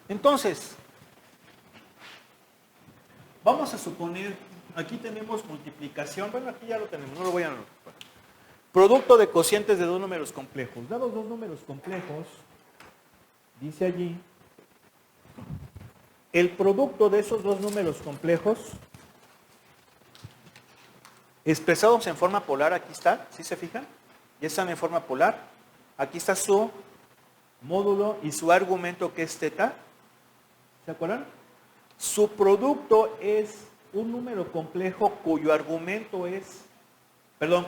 Entonces, vamos a suponer, aquí tenemos multiplicación, bueno, aquí ya lo tenemos, no lo voy a anotar. Producto de cocientes de dos números complejos. Dados dos números complejos, dice allí, el producto de esos dos números complejos, expresados en forma polar, aquí está, ¿sí se fijan? Ya están en forma polar. Aquí está su módulo y su argumento, que es teta. ¿Se acuerdan? Su producto es un número complejo cuyo argumento es,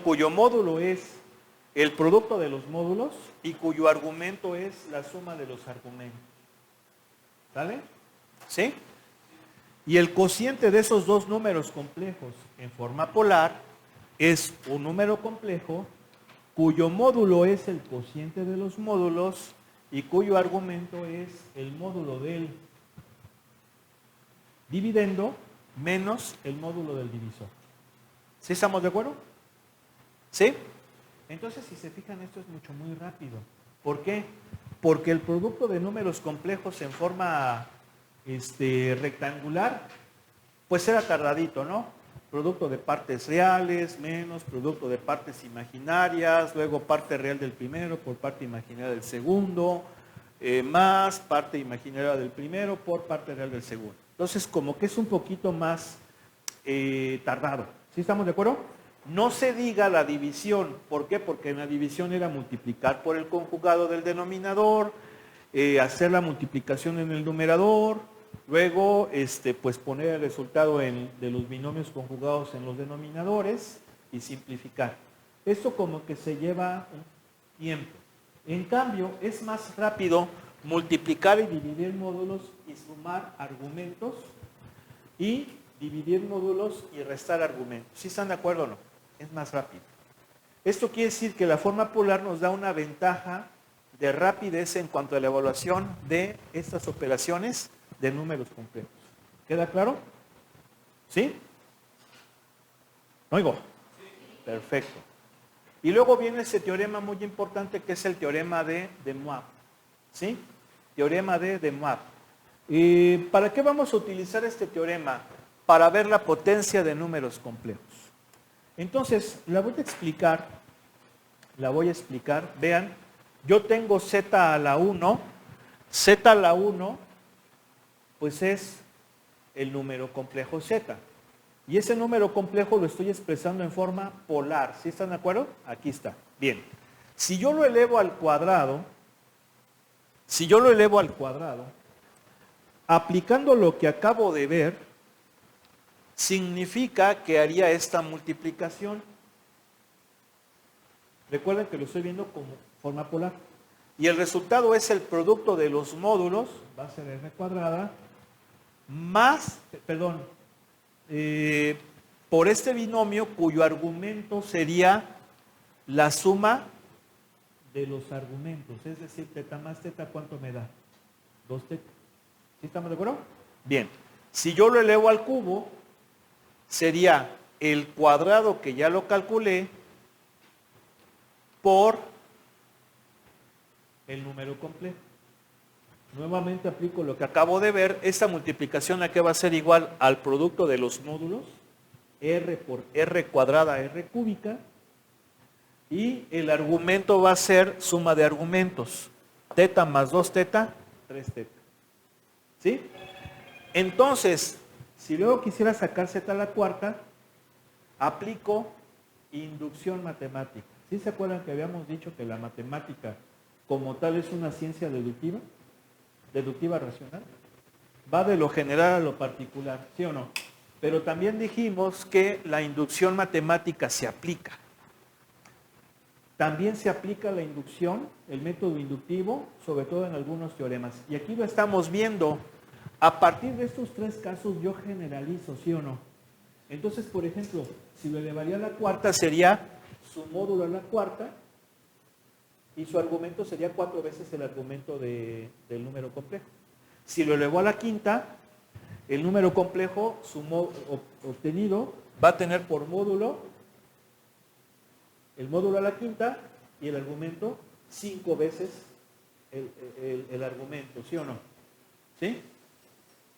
cuyo módulo es el producto de los módulos y cuyo argumento es la suma de los argumentos. ¿Sale? ¿Sí? Y el cociente de esos dos números complejos en forma polar es un número complejo cuyo módulo es el cociente de los módulos y cuyo argumento es el módulo del dividendo menos el módulo del divisor. ¿Sí estamos de acuerdo? ¿Sí? Entonces, si se fijan, esto es muy rápido. ¿Por qué? Porque el producto de números complejos en forma rectangular, pues era tardadito, ¿no? Producto de partes reales, menos producto de partes imaginarias, luego parte real del primero por parte imaginaria del segundo, más parte imaginaria del primero por parte real del segundo. Entonces, como que es un poquito más tardado. ¿Sí estamos de acuerdo? No se diga la división. ¿Por qué? Porque en la división era multiplicar por el conjugado del denominador, hacer la multiplicación en el numerador, luego pues poner el resultado de los binomios conjugados en los denominadores y simplificar. Esto como que se lleva un tiempo. En cambio, es más rápido multiplicar y dividir módulos y sumar argumentos y dividir módulos y restar argumentos. ¿Sí están de acuerdo o no? Es más rápido. Esto quiere decir que la forma polar nos da una ventaja de rapidez en cuanto a la evaluación de estas operaciones de números complejos. ¿Queda claro? ¿Sí? ¿Oigo? Sí. Perfecto. Y luego viene ese teorema muy importante que es el teorema de Moivre. ¿Sí? Teorema de Moivre. ¿Para qué vamos a utilizar este teorema? Para ver la potencia de números complejos. Entonces, la voy a explicar. Vean, yo tengo z a la 1. Z a la 1, pues es el número complejo z. Y ese número complejo lo estoy expresando en forma polar. ¿Sí están de acuerdo? Aquí está. Bien. Si yo lo elevo al cuadrado, aplicando lo que acabo de ver, significa que haría esta multiplicación. Recuerden que lo estoy viendo como forma polar. Y el resultado es el producto de los módulos, va a ser r cuadrada, más, por este binomio cuyo argumento sería la suma de los argumentos. Es decir, teta más teta, ¿cuánto me da? 2 teta. ¿Sí estamos de acuerdo? Bien. Si yo lo elevo al cubo, sería el cuadrado que ya lo calculé por el número complejo. Nuevamente aplico lo que acabo de ver. Esta multiplicación aquí va a ser igual al producto de los módulos, r por r cuadrada, r cúbica, y el argumento va a ser suma de argumentos. Teta más 2 teta, 3 teta. ¿Sí? Entonces, si luego quisiera sacar z a la cuarta, aplico inducción matemática. ¿Sí se acuerdan que habíamos dicho que la matemática como tal es una ciencia deductiva? Deductiva racional. Va de lo general a lo particular, ¿sí o no? Pero también dijimos que la inducción matemática se aplica. También se aplica la inducción, el método inductivo, sobre todo en algunos teoremas. Y aquí lo estamos viendo. A partir de estos tres casos yo generalizo, ¿sí o no? Entonces, por ejemplo, si lo elevaría a la cuarta, sería su módulo a la cuarta y su argumento sería 4 veces el argumento del número complejo. Si lo elevó a la quinta, el número complejo obtenido va a tener por módulo el módulo a la quinta y el argumento 5 veces el argumento, ¿sí o no? ¿Sí?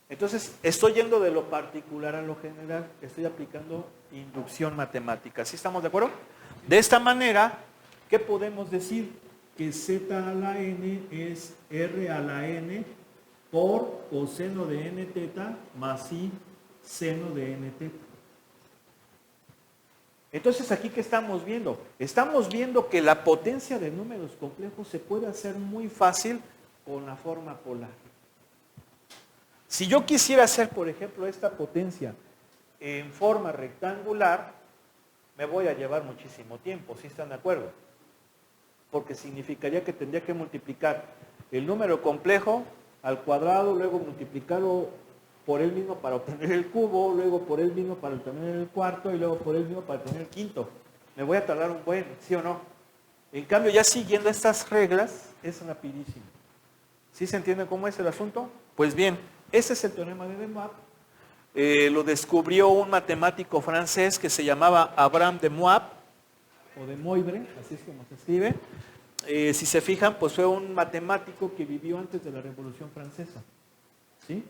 Entonces, estoy yendo de lo particular a lo general, estoy aplicando inducción matemática. ¿Sí estamos de acuerdo? De esta manera, ¿qué podemos decir? Que z a la n es r a la n por coseno de n teta más i seno de n teta. Entonces, ¿aquí qué estamos viendo? Estamos viendo que la potencia de números complejos se puede hacer muy fácil con la forma polar. Si yo quisiera hacer, por ejemplo, esta potencia en forma rectangular, me voy a llevar muchísimo tiempo, ¿sí están de acuerdo? Porque significaría que tendría que multiplicar el número complejo al cuadrado, luego multiplicarlo por él mismo para obtener el cubo, luego por él mismo para obtener el cuarto y luego por él mismo para obtener el quinto. Me voy a tardar un buen, ¿sí o no? En cambio, ya siguiendo estas reglas, es rapidísimo. ¿Sí se entiende cómo es el asunto? Pues bien, ese es el teorema de De Moivre. Lo descubrió un matemático francés que se llamaba Abraham de Moivre, o de Moivre, así es como se escribe. Si se fijan, pues fue un matemático que vivió antes de la Revolución Francesa. ¿Sí?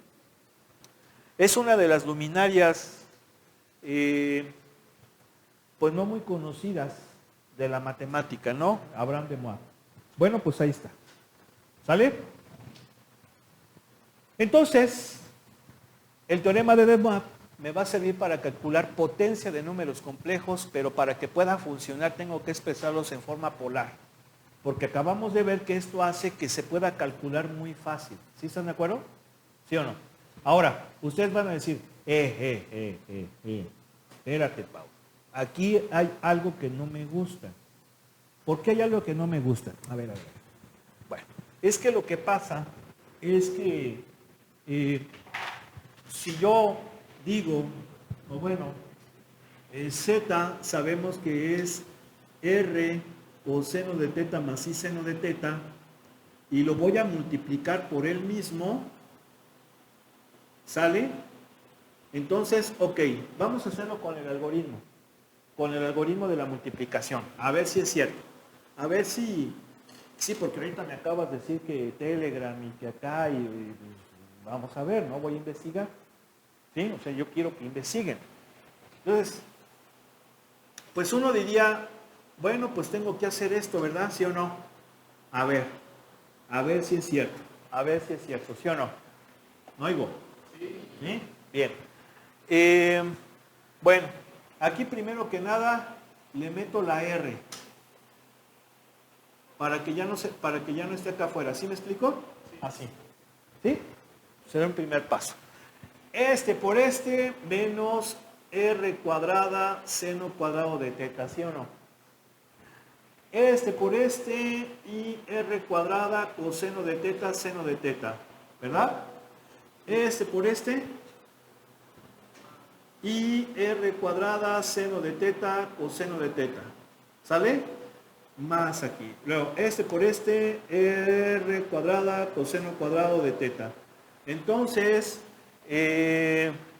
Es una de las luminarias, pues no muy conocidas de la matemática, ¿no? Abraham de Moivre. Bueno, pues ahí está. ¿Sale? Entonces, el teorema de De Moivre me va a servir para calcular potencia de números complejos, pero para que pueda funcionar tengo que expresarlos en forma polar. Porque acabamos de ver que esto hace que se pueda calcular muy fácil. ¿Sí están de acuerdo? ¿Sí o no? Ahora, ustedes van a decir, espérate, Pau. Aquí hay algo que no me gusta. ¿Por qué hay algo que no me gusta? A ver. Bueno, es que lo que pasa es que si yo digo, o bueno, z sabemos que es r coseno de teta más i seno de teta, y lo voy a multiplicar por él mismo, ¿sale? Entonces, ok, vamos a hacerlo con el algoritmo de la multiplicación, a ver si es cierto, a ver si, sí, porque ahorita me acabas de decir que Telegram y que acá, y vamos a ver, ¿no? Voy a investigar, ¿sí? O sea, yo quiero que investiguen. Entonces, pues uno diría, bueno, pues tengo que hacer esto, ¿verdad? ¿Sí o no? A ver si es cierto, ¿sí o no? ¿No oigo? Sí. Bien. Bueno, aquí primero que nada le meto la R para que ya no esté acá afuera. ¿Sí me explico? Sí. Así. ¿Sí? Será un primer paso. Este por este menos R cuadrada seno cuadrado de teta, ¿sí o no? Este por este y R cuadrada coseno de teta seno de teta, ¿verdad? Este por este y R cuadrada seno de teta coseno de teta, ¿sale? Más aquí. Luego, este por este, R cuadrada coseno cuadrado de teta. Entonces,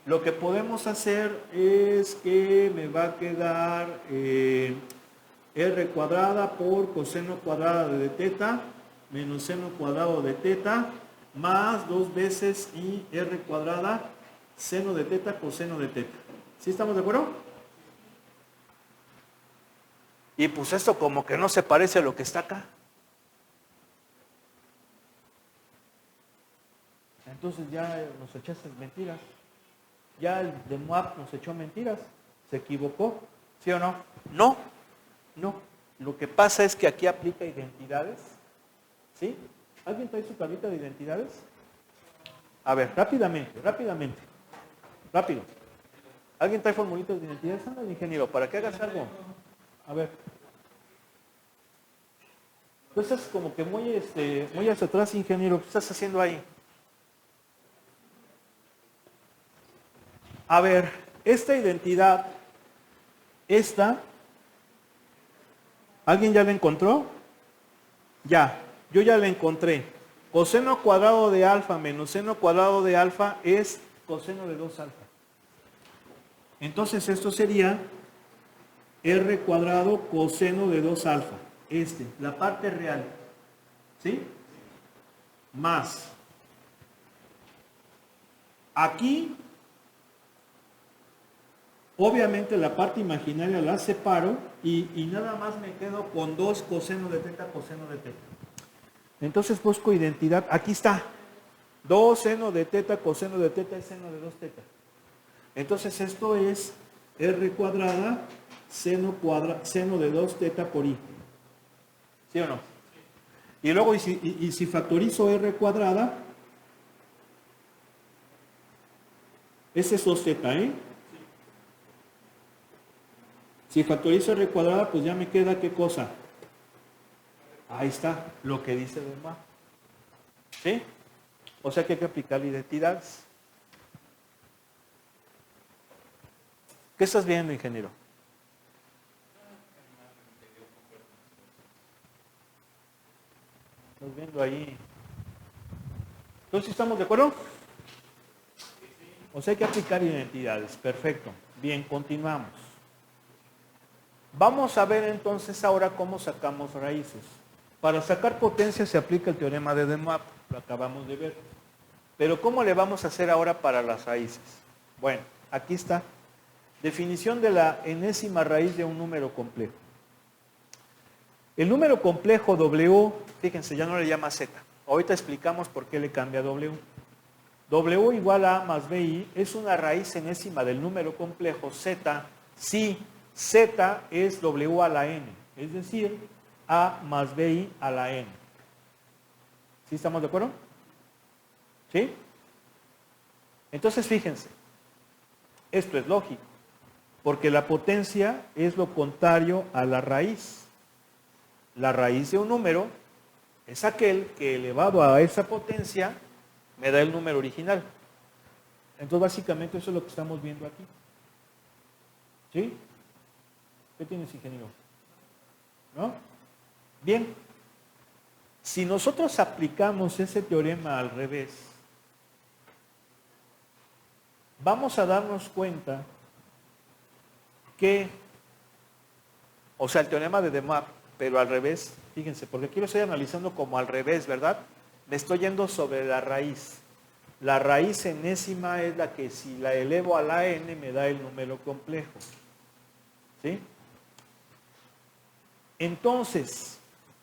lo que podemos hacer es que me va a quedar R cuadrada por coseno cuadrado de teta menos seno cuadrado de teta más 2 veces y R cuadrada seno de teta coseno de teta. ¿Sí estamos de acuerdo? Y pues esto como que no se parece a lo que está acá. Entonces ya nos echaste mentiras. Ya el de Moivre nos echó mentiras. ¿Se equivocó? ¿Sí o no? No. Lo que pasa es que aquí aplica identidades. ¿Sí? ¿Alguien trae su tablita de identidades? A ver, rápidamente. Rápido. ¿Alguien trae formulitas de identidades? Anda, ingeniero, para que hagas algo. A ver. Tú estás como que muy hacia atrás, ingeniero. ¿Qué estás haciendo ahí? A ver, esta identidad, ¿alguien ya la encontró? Ya, yo ya la encontré. Coseno cuadrado de alfa menos seno cuadrado de alfa es coseno de 2 alfa. Entonces esto sería R cuadrado coseno de 2 alfa. La parte real. ¿Sí? Más Aquí, obviamente la parte imaginaria la separo y nada más me quedo con 2 coseno de teta, coseno de teta. Entonces busco identidad. Aquí está. 2 seno de teta, coseno de teta es seno de 2 teta. Entonces esto es r cuadrada seno de 2 teta por i. ¿Sí o no? Y luego, y si factorizo r cuadrada, ese es 2 teta, ¿eh? Si factorizo r cuadrada, pues ya me queda, ¿qué cosa? Ahí está, lo que dice Demar. ¿Sí? O sea que hay que aplicar identidades. ¿Qué estás viendo, ingeniero? Estás viendo ahí. Entonces, ¿estamos de acuerdo? O sea, hay que aplicar identidades. Perfecto. Bien, continuamos. Vamos a ver entonces ahora cómo sacamos raíces. Para sacar potencia se aplica el teorema de Demar, lo acabamos de ver. Pero ¿cómo le vamos a hacer ahora para las raíces? Bueno, aquí está. Definición de la enésima raíz de un número complejo. El número complejo W, fíjense, ya no le llama Z. Ahorita explicamos por qué le cambia W. W igual a A más BI es una raíz enésima del número complejo Z si Z es W a la N, es decir, A más BI a la N. ¿Sí estamos de acuerdo? ¿Sí? Entonces fíjense, esto es lógico, porque la potencia es lo contrario a la raíz. La raíz de un número es aquel que elevado a esa potencia me da el número original. Entonces básicamente eso es lo que estamos viendo aquí. ¿Sí? ¿Qué tienes, ingeniero? ¿No? Bien. Si nosotros aplicamos ese teorema al revés, vamos a darnos cuenta que, o sea, el teorema de Demar, pero al revés, fíjense, porque aquí lo estoy analizando como al revés, ¿verdad? Me estoy yendo sobre la raíz. La raíz enésima es la que si la elevo a la n me da el número complejo. ¿Sí? Entonces,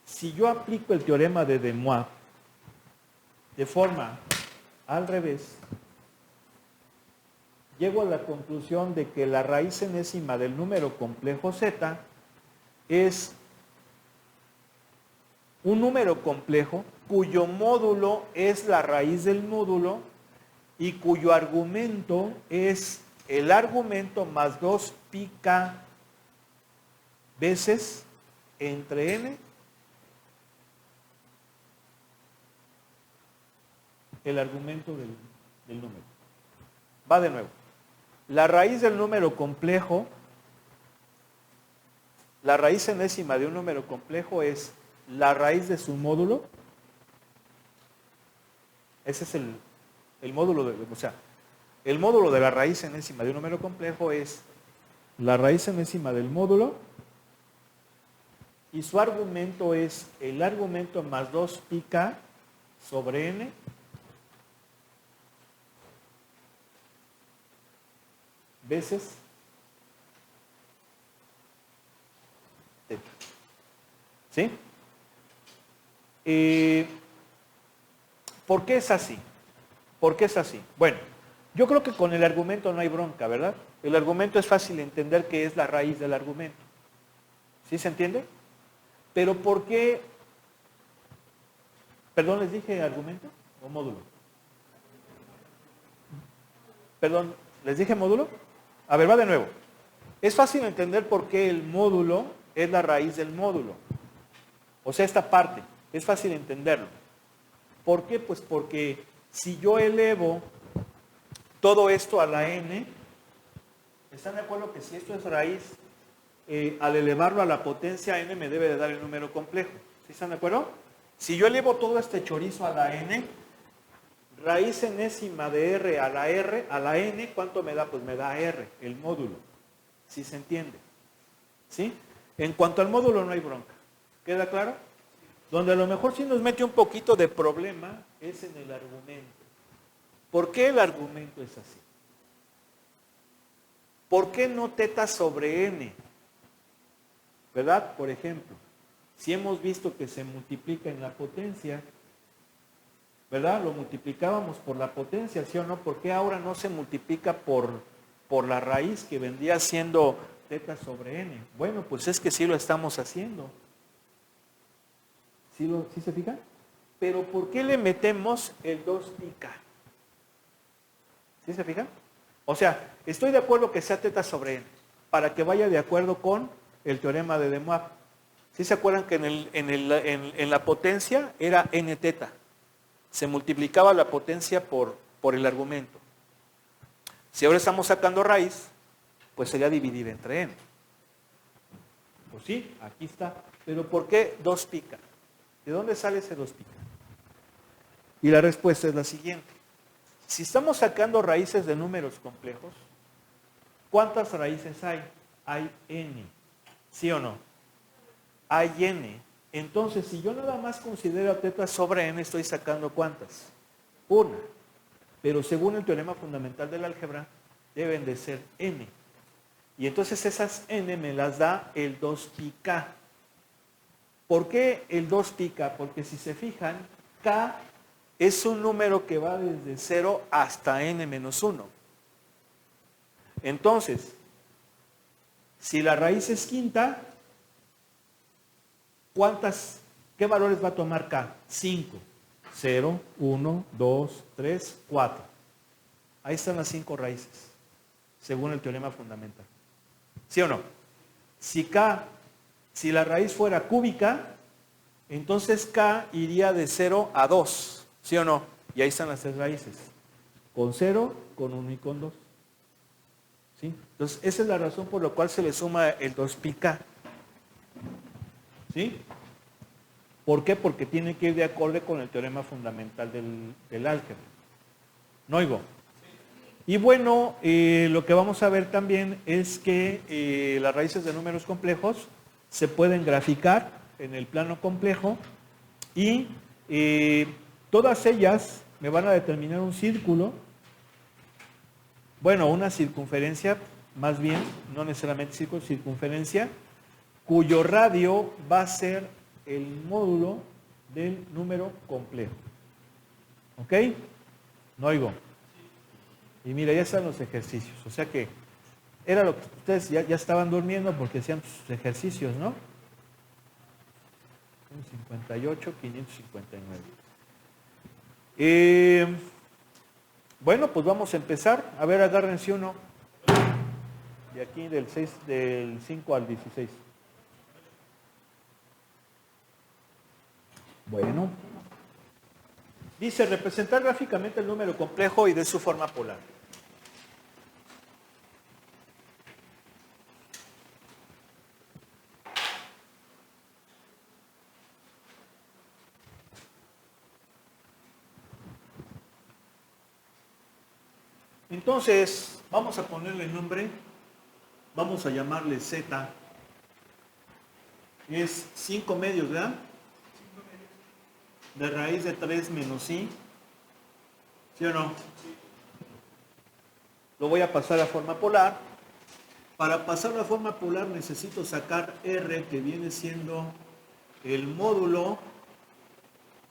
si yo aplico el teorema de Demar de forma al revés, llego a la conclusión de que la raíz enésima del número complejo z es un número complejo cuyo módulo es la raíz del módulo y cuyo argumento es el argumento más 2 pi_k veces entre n el argumento del número. Va de nuevo. La raíz del número complejo, la raíz enésima de un número complejo es la raíz de su módulo. Ese es el módulo, o sea, el módulo de la raíz enésima de un número complejo es la raíz enésima del módulo y su argumento es el argumento más 2 pi_k sobre n veces teta. ¿Sí? ¿Por qué es así? ¿Por qué es así? Bueno, yo creo que con el argumento no hay bronca, ¿verdad? El argumento es fácil de entender que es la raíz del argumento. ¿Sí se entiende? Pero ¿por qué? Perdón, ¿les dije argumento o módulo? Perdón, ¿les dije módulo? A ver, va de nuevo. Es fácil entender por qué el módulo es la raíz del módulo. O sea, esta parte, es fácil entenderlo. ¿Por qué? Pues porque si yo elevo todo esto a la n, ¿están de acuerdo que si esto es raíz, al elevarlo a la potencia n me debe de dar el número complejo? ¿Sí están de acuerdo? Si yo elevo todo este chorizo a la n, raíz enésima de r a la n, ¿cuánto me da? Pues me da r, el módulo. ¿Sí se entiende? ¿Sí? En cuanto al módulo no hay bronca. ¿Queda claro? Donde a lo mejor sí nos mete un poquito de problema es en el argumento. ¿Por qué el argumento es así? ¿Por qué no teta sobre n? ¿Verdad? Por ejemplo, si hemos visto que se multiplica en la potencia, ¿verdad? Lo multiplicábamos por la potencia, ¿sí o no? ¿Por qué ahora no se multiplica por la raíz que vendría siendo teta sobre n? Bueno, pues es que sí lo estamos haciendo. ¿Sí se fijan? Pero ¿por qué le metemos el 2 pica? ¿Sí se fijan? O sea, estoy de acuerdo que sea teta sobre n, para que vaya de acuerdo con el teorema de De Moivre. ¿Sí se acuerdan que en la potencia era n teta? Se multiplicaba la potencia por el argumento. Si ahora estamos sacando raíz, pues sería dividir entre n. Pues sí, aquí está. Pero ¿por qué 2 pica? ¿De dónde sale ese 2 pica? Y la respuesta es la siguiente. Si estamos sacando raíces de números complejos, ¿cuántas raíces hay? Hay n. ¿Sí o no? Hay n. Entonces, si yo nada más considero teta sobre n, estoy sacando ¿cuántas? Una. Pero según el teorema fundamental del álgebra, deben de ser n. Y entonces esas n me las da el 2 pica. ¿Por qué el 2 pica? Porque si se fijan, k es un número que va desde 0 hasta n menos 1. Entonces, si la raíz es quinta, ¿qué valores va a tomar k? 5. 0, 1, 2, 3, 4. Ahí están las 5 raíces, según el teorema fundamental. ¿Sí o no? Si la raíz fuera cúbica, entonces k iría de 0 a 2. ¿Sí o no? Y ahí están las 3 raíces. Con 0, con 1 y con 2. ¿Sí? Entonces, esa es la razón por la cual se le suma el 2 pica. ¿Sí? ¿Por qué? Porque tiene que ir de acorde con el teorema fundamental del álgebra. ¿No oigo? Y bueno, lo que vamos a ver también es que las raíces de números complejos se pueden graficar en el plano complejo y todas ellas me van a determinar un círculo, bueno, una circunferencia, más bien, no necesariamente círculo, circunferencia, cuyo radio va a ser el módulo del número complejo. ¿Ok? No oigo. Y mira, ya están los ejercicios. O sea que era lo que ustedes ya estaban durmiendo porque hacían sus ejercicios, ¿no? 58, 559. Bueno, pues vamos a empezar. A ver, agárrense uno. De aquí del 5 al 16. Bueno. Dice, representar gráficamente el número complejo y de su forma polar. Entonces, vamos a ponerle nombre, vamos a llamarle Z. Es 5 medios, ¿verdad? De raíz de 3 menos I. ¿Sí o no? Lo voy a pasar a forma polar. Para pasar a forma polar necesito sacar R, que viene siendo el módulo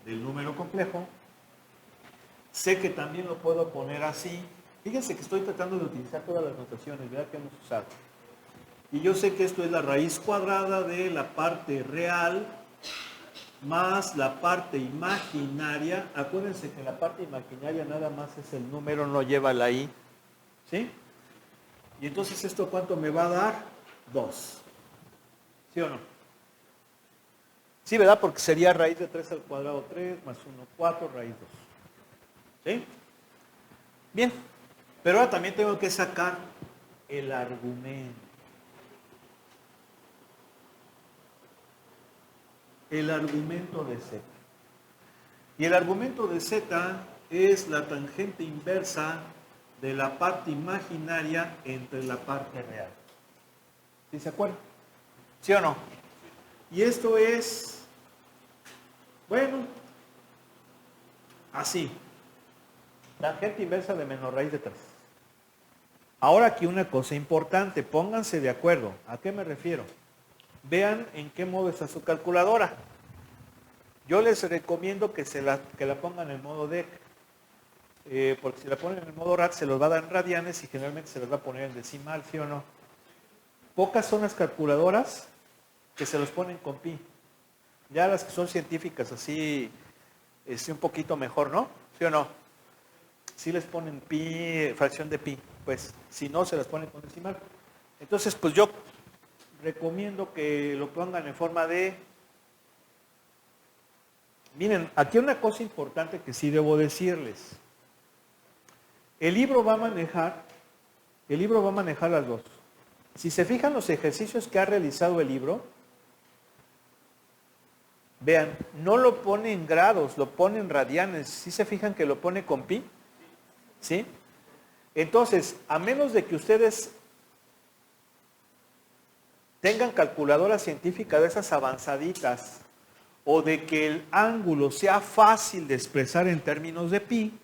del número complejo. Sé que también lo puedo poner así. Fíjense que estoy tratando de utilizar todas las notaciones, ¿verdad? Que hemos usado. Y yo sé que esto es la raíz cuadrada de la parte real más la parte imaginaria. Acuérdense que la parte imaginaria nada más es el número, no lleva la I. ¿Sí? Y entonces, ¿esto cuánto me va a dar? 2. ¿Sí o no? Sí, ¿verdad? Porque sería raíz de 3 al cuadrado 3, más 1, 4, raíz 2. ¿Sí? Bien. Pero ahora también tengo que sacar el argumento. El argumento de Z. Y el argumento de Z es la tangente inversa de la parte imaginaria entre la parte real. ¿Sí se acuerdan? ¿Sí o no? Y esto es, bueno, así. Tangente inversa de menos raíz de 3. Ahora aquí una cosa importante, pónganse de acuerdo. ¿A qué me refiero? Vean en qué modo está su calculadora. Yo les recomiendo que la pongan en modo DEC, porque si la ponen en el modo RAD se los va a dar en radianes y generalmente se los va a poner en decimal, ¿sí o no? Pocas son las calculadoras que se los ponen con pi. Ya las que son científicas así, un poquito mejor, ¿no? ¿Sí o no? Sí les ponen pi, fracción de pi, pues si no se las ponen con decimal. Entonces, pues yo recomiendo que lo pongan en forma de... Miren, aquí una cosa importante que sí debo decirles. El libro va a manejar las dos. Si se fijan los ejercicios que ha realizado el libro, vean, no lo pone en grados, lo pone en radianes. ¿Sí se fijan que lo pone con pi? ¿Sí? Entonces, a menos de que ustedes tengan calculadoras científicas de esas avanzaditas o de que el ángulo sea fácil de expresar en términos de pi,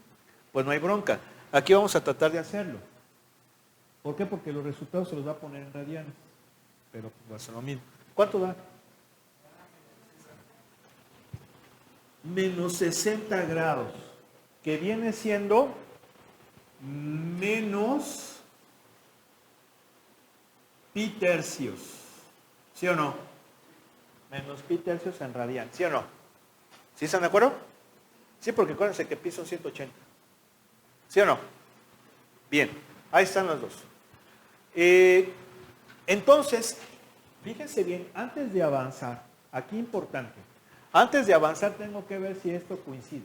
pues no hay bronca. Aquí vamos a tratar de hacerlo. ¿Por qué? Porque los resultados se los va a poner en radianes. Pero va a ser lo mismo. ¿Cuánto da? Menos 60 grados, que viene siendo menos pi tercios. ¿Sí o no? Menos pi tercios en radian. ¿Sí o no? ¿Sí están de acuerdo? Sí, porque acuérdense que pi son 180. ¿Sí o no? Bien, ahí están las dos. Entonces, fíjense bien, antes de avanzar, aquí importante, antes de avanzar tengo que ver si esto coincide.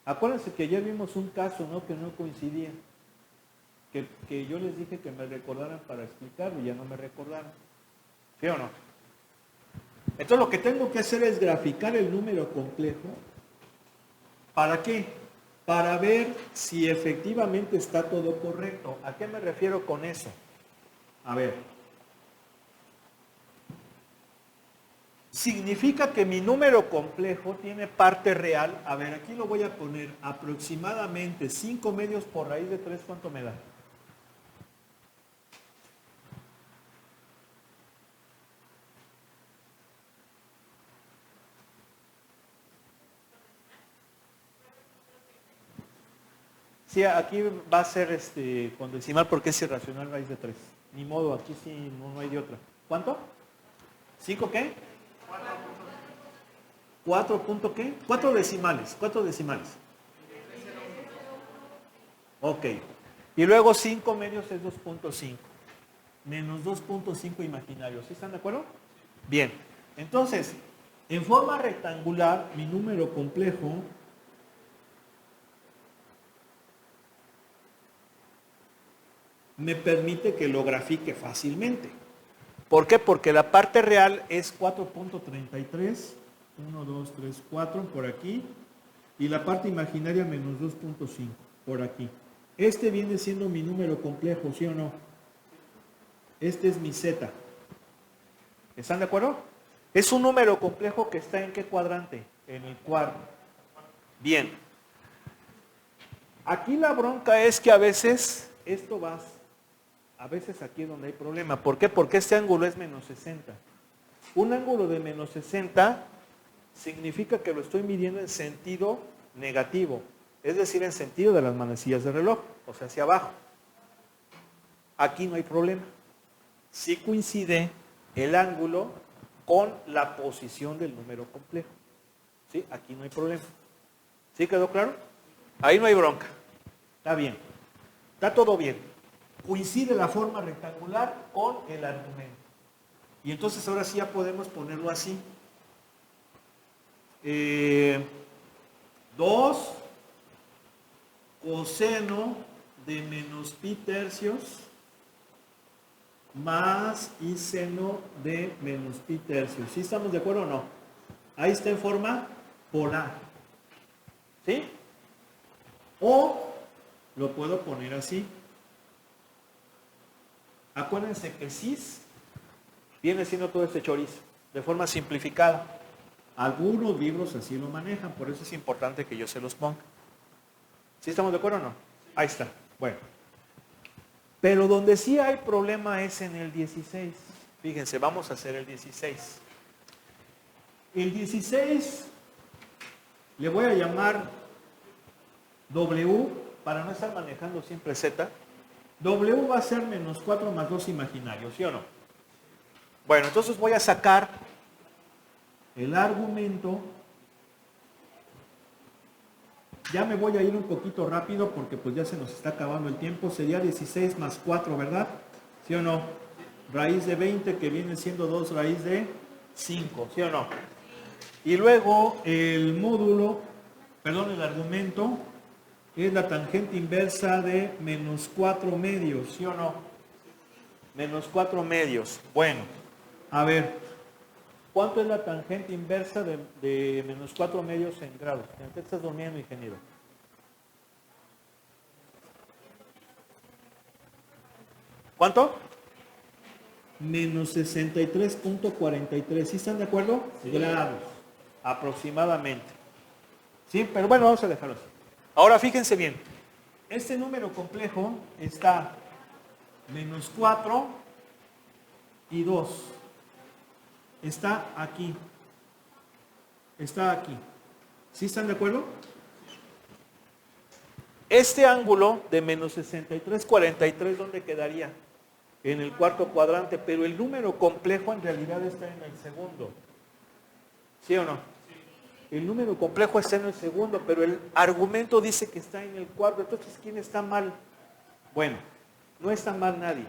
Acuérdense que ayer vimos un caso, ¿no?, que no coincidía. Que yo les dije que me recordaran para explicarlo y ya no me recordaron. ¿Sí o no? Entonces lo que tengo que hacer es graficar el número complejo. ¿Para qué? Para ver si efectivamente está todo correcto. ¿A qué me refiero con eso? A ver. Significa que mi número complejo tiene parte real. A ver, aquí lo voy a poner aproximadamente 5 medios por raíz de 3. ¿Cuánto me da? Sí, aquí va a ser con decimal porque es irracional raíz de 3. Ni modo, aquí sí no hay de otra. ¿Cuánto? ¿5 qué? 4 punto qué? 4 decimales. 4 decimales. Ok. Y luego 5 medios es 2.5. Menos 2.5 imaginarios. ¿Sí están de acuerdo? Bien. Entonces, en forma rectangular, mi número complejo me permite que lo grafique fácilmente. ¿Por qué? Porque la parte real es 4.33, 1, 2, 3, 4 por aquí, y la parte imaginaria menos 2.5 por aquí. Este viene siendo mi número complejo, ¿sí o no? Este es mi z. ¿Están de acuerdo? Es un número complejo que está ¿en qué cuadrante? En el cuarto. Bien. Aquí la bronca es que a veces esto va... A veces aquí es donde hay problema. ¿Por qué? Porque este ángulo es menos 60. Un ángulo de menos 60 significa que lo estoy midiendo en sentido negativo. Es decir, en sentido de las manecillas del reloj, o sea, hacia abajo. Aquí no hay problema. Sí coincide el ángulo con la posición del número complejo. ¿Sí? Aquí no hay problema. ¿Sí quedó claro? Ahí no hay bronca. Está bien. Está todo bien. Coincide la forma rectangular con el argumento. Y entonces ahora sí ya podemos ponerlo así. 2 coseno de menos pi tercios más y seno de menos pi tercios. ¿Sí estamos de acuerdo o no? Ahí está en forma polar. ¿Sí? O lo puedo poner así. Acuérdense que cis viene siendo todo este chorizo, de forma simplificada. Algunos libros así lo manejan, por eso es importante que yo se los ponga. ¿Sí estamos de acuerdo o no? Ahí está. Bueno. Pero donde sí hay problema es en el 16. Fíjense, vamos a hacer el 16. El 16 le voy a llamar W, para no estar manejando siempre Z. W va a ser menos 4 más 2 imaginario, ¿sí o no? Bueno, entonces voy a sacar el argumento. Ya me voy a ir un poquito rápido porque pues ya se nos está acabando el tiempo. Sería 16 más 4, ¿verdad? ¿Sí o no? Raíz de 20 que viene siendo 2 raíz de 5, ¿sí o no? Y luego el módulo, perdón, el argumento es la tangente inversa de menos 4 medios, ¿sí o no? Menos 4 medios. Bueno, a ver, ¿cuánto es la tangente inversa de menos 4 medios en grados? ¿En qué estás durmiendo, ingeniero? ¿Cuánto? Menos 63.43. ¿Sí están de acuerdo? Sí. Grados, aproximadamente. ¿Sí? Pero bueno, vamos a dejarlo así. Ahora fíjense bien. Este número complejo está menos 4 y 2. Está aquí. Está aquí. ¿Sí están de acuerdo? Este ángulo de menos 63.43, ¿dónde quedaría? En el cuarto cuadrante, pero el número complejo en realidad está en el segundo. ¿Sí o no? El número complejo está en el segundo, pero el argumento dice que está en el cuarto. Entonces, ¿quién está mal? Bueno, no está mal nadie.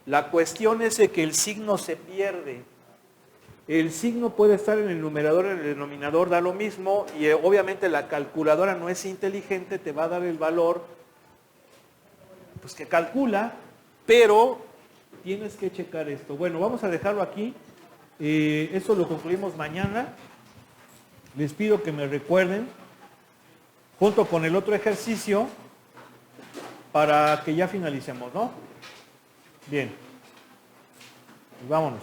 La cuestión es de que el signo se pierde. El signo puede estar en el numerador, en el denominador, da lo mismo, y obviamente la calculadora no es inteligente, te va a dar el valor pues que calcula, pero tienes que checar esto. Bueno, vamos a dejarlo aquí. Eso lo concluimos mañana. Les pido que me recuerden, junto con el otro ejercicio, para que ya finalicemos, ¿no? Bien. Vámonos.